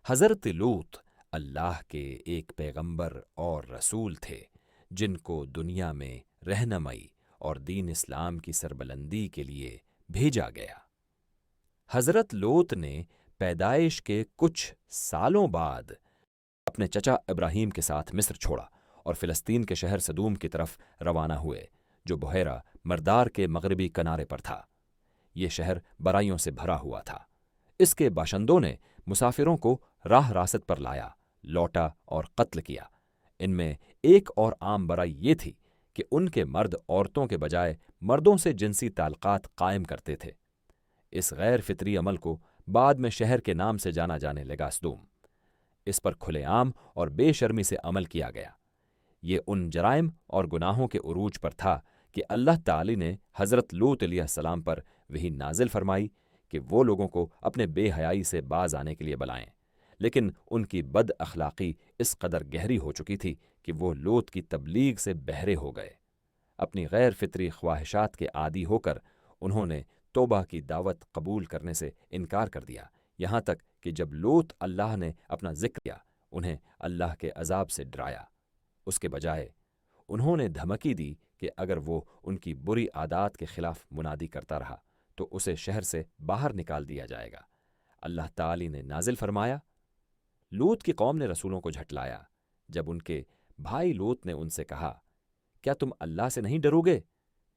حضرت لوط اللہ کے ایک پیغمبر اور رسول تھے جن کو دنیا میں رہنمائی اور دین اسلام کی سربلندی کے لیے بھیجا گیا۔ حضرت لوط نے پیدائش کے کچھ سالوں بعد اپنے چچا ابراہیم کے ساتھ مصر چھوڑا اور فلسطین کے شہر سدوم کی طرف روانہ ہوئے، جو بحیرہ مردار کے مغربی کنارے پر تھا۔ یہ شہر برائیوں سے بھرا ہوا تھا۔ اس کے باشندوں نے مسافروں کو راہ راست پر لایا، لوٹا اور قتل کیا۔ ان میں ایک اور عام برائی یہ تھی کہ ان کے مرد عورتوں کے بجائے مردوں سے جنسی تعلقات قائم کرتے تھے۔ اس غیر فطری عمل کو بعد میں شہر کے نام سے جانا جانے لگا سدوم۔ اس پر کھلے عام اور بے شرمی سے عمل کیا گیا۔ یہ ان جرائم اور گناہوں کے عروج پر تھا کہ اللہ تعالی نے حضرت لوط علیہ السلام پر وحی نازل فرمائی کہ وہ لوگوں کو اپنے بے حیائی سے باز آنے کے لیے بلائیں، لیکن ان کی بد اخلاقی اس قدر گہری ہو چکی تھی کہ وہ لوط کی تبلیغ سے بہرے ہو گئے۔ اپنی غیر فطری خواہشات کے عادی ہو کر انہوں نے توبہ کی دعوت قبول کرنے سے انکار کر دیا، یہاں تک کہ جب لوط اللہ نے اپنا ذکر کیا انہیں اللہ کے عذاب سے ڈرایا۔ اس کے بجائے انہوں نے دھمکی دی کہ اگر وہ ان کی بری عادات کے خلاف منادی کرتا رہا تو اسے شہر سے باہر نکال دیا جائے گا۔ اللہ تعالی نے نازل فرمایا، لوط کی قوم نے رسولوں کو جھٹلایا جب ان کے بھائی لوط نے ان سے کہا، کیا تم اللہ سے نہیں ڈرو گے؟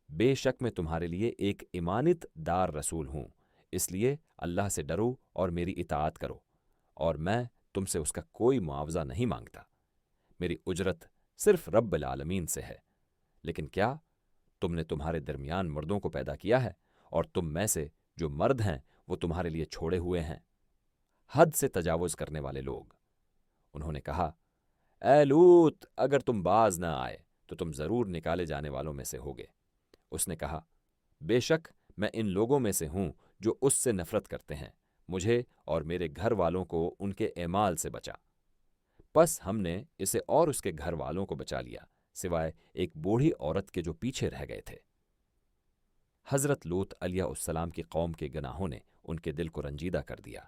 بے شک میں تمہارے لیے ایک امانت دار رسول ہوں، اس لیے اللہ سے ڈرو اور میری اطاعت کرو، اور میں تم سے اس کا کوئی معاوضہ نہیں مانگتا۔ میری اجرت صرف رب العالمین سے ہے۔ لیکن کیا تم نے تمہارے درمیان مردوں کو پیدا کیا ہے، اور تم میں سے جو مرد ہیں وہ تمہارے لیے چھوڑے ہوئے ہیں؟ حد سے تجاوز کرنے والے لوگ۔ انہوں نے کہا، اے لوط، اگر تم باز نہ آئے تو تم ضرور نکالے جانے والوں میں سے ہوگے۔ اس نے کہا، بے شک میں ان لوگوں میں سے ہوں جو اس سے نفرت کرتے ہیں، مجھے اور میرے گھر والوں کو ان کے اعمال سے بچا۔ پس ہم نے اسے اور اس کے گھر والوں کو بچا لیا، سوائے ایک بوڑھی عورت کے جو پیچھے رہ گئے تھے۔ حضرت لوط علیہ السلام کی قوم کے گناہوں نے ان کے دل کو رنجیدہ کر دیا۔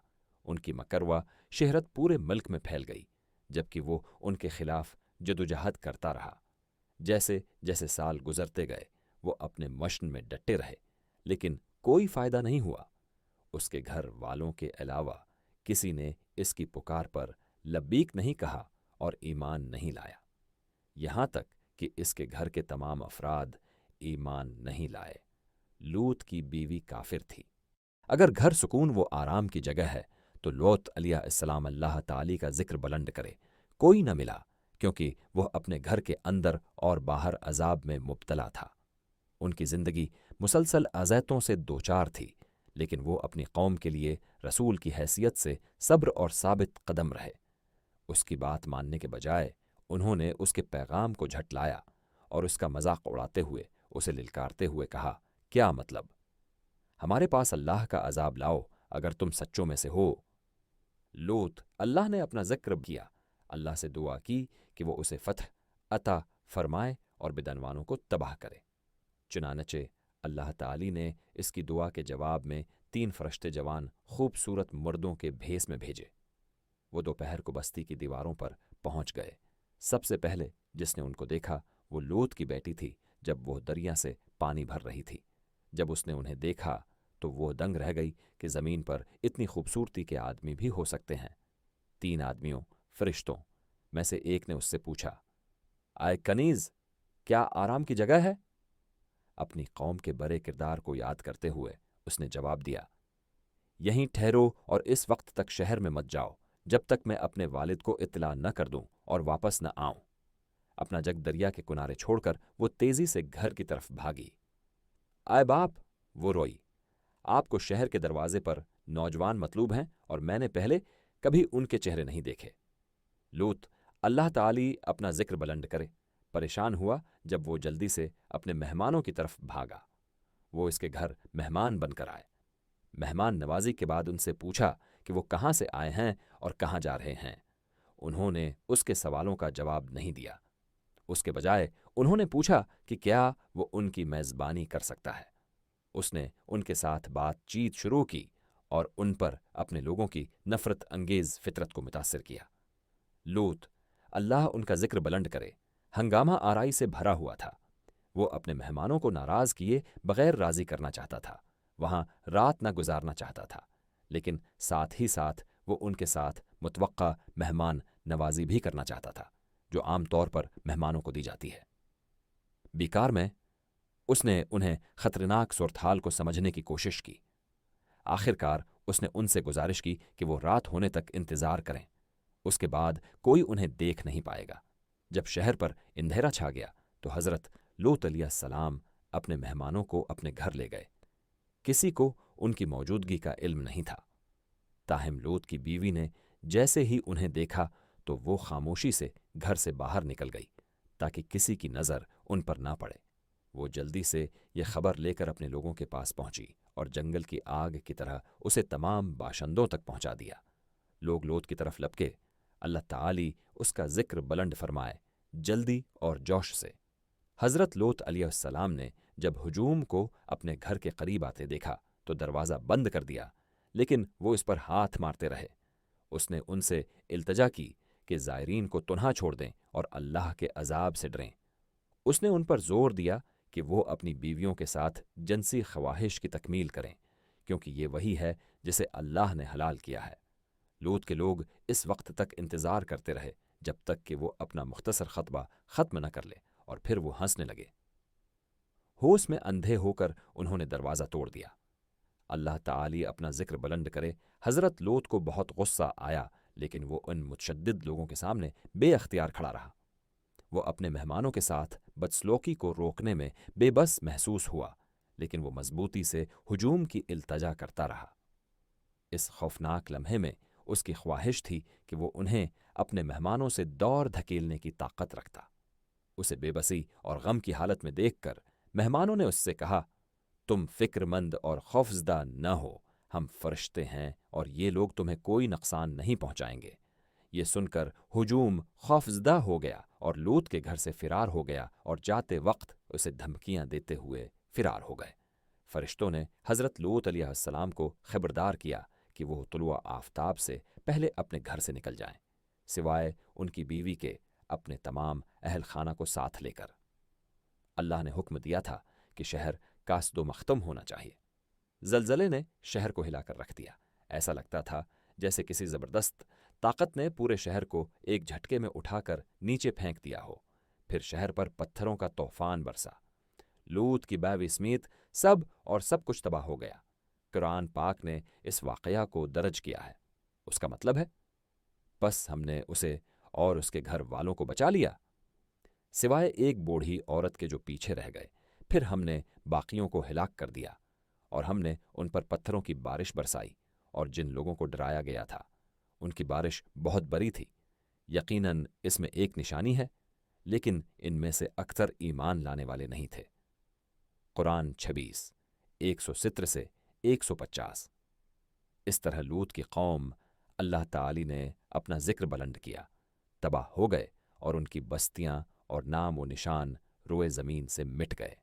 ان کی مکروہ شہرت پورے ملک میں پھیل گئی، جبکہ وہ ان کے خلاف جدوجہد کرتا رہا۔ جیسے جیسے سال گزرتے گئے وہ اپنے مشن میں ڈٹے رہے، لیکن کوئی فائدہ نہیں ہوا۔ اس کے گھر والوں کے علاوہ کسی نے اس کی پکار پر لبیک نہیں کہا اور ایمان نہیں لایا، یہاں تک کہ اس کے گھر کے تمام افراد ایمان نہیں لائے۔ لوط کی بیوی کافر تھی۔ اگر گھر سکون و آرام کی جگہ ہے تو لوط علیہ السلام اللہ تعالی کا ذکر بلند کرے، کوئی نہ ملا، کیونکہ وہ اپنے گھر کے اندر اور باہر عذاب میں مبتلا تھا۔ ان کی زندگی مسلسل اذیتوں سے دوچار تھی، لیکن وہ اپنی قوم کے لیے رسول کی حیثیت سے صبر اور ثابت قدم رہے۔ اس کی بات ماننے کے بجائے انہوں نے اس کے پیغام کو جھٹلایا اور اس کا مذاق اڑاتے ہوئے اسے للکارتے ہوئے کہا، کیا مطلب؟ ہمارے پاس اللہ کا عذاب لاؤ اگر تم سچوں میں سے ہو۔ لوط اللہ نے اپنا ذکر کیا، اللہ سے دعا کی کہ وہ اسے فتح عطا فرمائے اور بدعنوانوں کو تباہ کرے۔ چنانچہ اللہ تعالی نے اس کی دعا کے جواب میں 3 فرشتے جوان خوبصورت مردوں کے بھیس میں بھیجے۔ وہ دوپہر کو بستی کی دیواروں پر پہنچ گئے۔ سب سے پہلے جس نے ان کو دیکھا وہ لوط کی بیٹی تھی، جب وہ دریا سے پانی بھر رہی تھی۔ جب اس نے انہیں دیکھا تو وہ دنگ رہ گئی کہ زمین پر اتنی خوبصورتی کے آدمی بھی ہو سکتے ہیں۔ 3 آدمیوں فرشتوں میں سے ایک نے اس سے پوچھا، آئے کنیز، کیا آرام کی جگہ ہے؟ اپنی قوم کے برے کردار کو یاد کرتے ہوئے اس نے جواب دیا، یہیں ٹھہرو اور اس وقت تک شہر میں مت جاؤ جب تک میں اپنے والد کو اطلاع نہ کر دوں اور واپس نہ آؤں۔ اپنا جگ دریا کے کنارے چھوڑ کر وہ تیزی سے گھر کی طرف بھاگی۔ آئے باپ، وہ روئی، آپ کو شہر کے دروازے پر نوجوان مطلوب ہیں اور میں نے پہلے کبھی ان کے چہرے نہیں دیکھے۔ لوط اللہ تعالی اپنا ذکر بلند کرے پریشان ہوا جب وہ جلدی سے اپنے مہمانوں کی طرف بھاگا۔ وہ اس کے گھر مہمان بن کر آئے۔ مہمان نوازی کے بعد ان سے پوچھا کہ وہ کہاں سے آئے ہیں اور کہاں جا رہے ہیں۔ انہوں نے اس کے سوالوں کا جواب نہیں دیا۔ اس کے بجائے انہوں نے پوچھا کہ کیا وہ ان کی میزبانی کر سکتا ہے۔ اس نے ان کے ساتھ بات چیت شروع کی اور ان پر اپنے لوگوں کی نفرت انگیز فطرت کو متاثر کیا۔ لوط، اللہ ان کا ذکر بلند کرے، ہنگامہ آرائی سے بھرا ہوا تھا۔ وہ اپنے مہمانوں کو ناراض کیے بغیر راضی کرنا چاہتا تھا، وہاں رات نہ گزارنا چاہتا تھا، لیکن ساتھ ہی ساتھ وہ ان کے ساتھ متوقع مہمان نوازی بھی کرنا چاہتا تھا، جو عام طور پر مہمانوں کو دی جاتی ہے۔ بیکار میں اس نے انہیں خطرناک صورتحال کو سمجھنے کی کوشش کی۔ آخر کار اس نے ان سے گزارش کی کہ وہ رات ہونے تک انتظار کریں، اس کے بعد کوئی انہیں دیکھ نہیں پائے گا۔ جب شہر پر اندھیرا چھا گیا تو حضرت لوط علیہ السلام اپنے مہمانوں کو اپنے گھر لے گئے۔ کسی کو ان کی موجودگی کا علم نہیں تھا۔ تاہم لوط کی بیوی نے جیسے ہی انہیں دیکھا تو وہ خاموشی سے گھر سے باہر نکل گئی تاکہ کسی کی نظر ان پر نہ پڑے۔ وہ جلدی سے یہ خبر لے کر اپنے لوگوں کے پاس پہنچی اور جنگل کی آگ کی طرح اسے تمام باشندوں تک پہنچا دیا۔ لوگ لوط کی طرف لپکے، اللہ تعالی اس کا ذکر بلند فرمائے، جلدی اور جوش سے۔ حضرت لوط علیہ السلام نے جب ہجوم کو اپنے گھر کے قریب آتے دیکھا تو دروازہ بند کر دیا، لیکن وہ اس پر ہاتھ مارتے رہے۔ اس نے ان سے التجا کی کہ زائرین کو تنہا چھوڑ دیں اور اللہ کے عذاب سے ڈریں۔ اس نے ان پر زور دیا کہ وہ اپنی بیویوں کے ساتھ جنسی خواہش کی تکمیل کریں، کیونکہ یہ وہی ہے جسے اللہ نے حلال کیا ہے۔ لوط کے لوگ اس وقت تک انتظار کرتے رہے جب تک کہ وہ اپنا مختصر خطبہ ختم نہ کر لے، اور پھر وہ ہنسنے لگے۔ ہوش میں اندھے ہو کر انہوں نے دروازہ توڑ دیا۔ اللہ تعالی اپنا ذکر بلند کرے، حضرت لوط کو بہت غصہ آیا، لیکن وہ ان متشدد لوگوں کے سامنے بے اختیار کھڑا رہا۔ وہ اپنے مہمانوں کے ساتھ بدسلوکی کو روکنے میں بے بس محسوس ہوا، لیکن وہ مضبوطی سے ہجوم کی التجا کرتا رہا۔ اس خوفناک لمحے میں اس کی خواہش تھی کہ وہ انہیں اپنے مہمانوں سے دوڑ دھکیلنے کی طاقت رکھتا۔ اسے بے بسی اور غم کی حالت میں دیکھ کر مہمانوں نے اس سے کہا، تم فکر مند اور خوفزدہ نہ ہو، ہم فرشتے ہیں اور یہ لوگ تمہیں کوئی نقصان نہیں پہنچائیں گے۔ یہ سن کر ہجوم خوفزدہ ہو گیا اور لوط کے گھر سے فرار ہو گیا اور جاتے وقت اسے دھمکیاں دیتے ہوئے فرار ہو گئے۔ فرشتوں نے حضرت لوط علیہ السلام کو خبردار کیا کہ وہ طلوع آفتاب سے پہلے اپنے گھر سے نکل جائیں، سوائے ان کی بیوی کے اپنے تمام اہل خانہ کو ساتھ لے کر۔ اللہ نے حکم دیا تھا کہ شہر کاسد و مختم ہونا چاہیے۔ زلزلے نے شہر کو ہلا کر رکھ دیا۔ ایسا لگتا تھا جیسے کسی زبردست طاقت نے پورے شہر کو ایک جھٹکے میں اٹھا کر نیچے پھینک دیا ہو۔ پھر شہر پر پتھروں کا طوفان برسا۔ لوط کی بیوی سمیت سب کچھ تباہ ہو گیا۔ قرآن پاک نے اس واقعہ کو درج کیا ہے۔ اس کا مطلب ہے، بس ہم نے اسے اور اس کے گھر والوں کو بچا لیا، سوائے ایک بوڑھی عورت کے جو پیچھے رہ گئے۔ پھر ہم نے باقیوں کو ہلاک کر دیا، اور ہم نے ان پر پتھروں کی بارش برسائی، اور جن لوگوں کو ڈرایا گیا تھا ان کی بارش بہت بری تھی۔ یقیناً اس میں ایک نشانی ہے، لیکن ان میں سے اکثر ایمان لانے والے نہیں تھے۔ قرآن 26 170 سے 150۔ اس طرح لوط کی قوم اللہ تعالی نے اپنا ذکر بلند کیا، تباہ ہو گئے، اور ان کی بستیاں اور نام و نشان روئے زمین سے مٹ گئے۔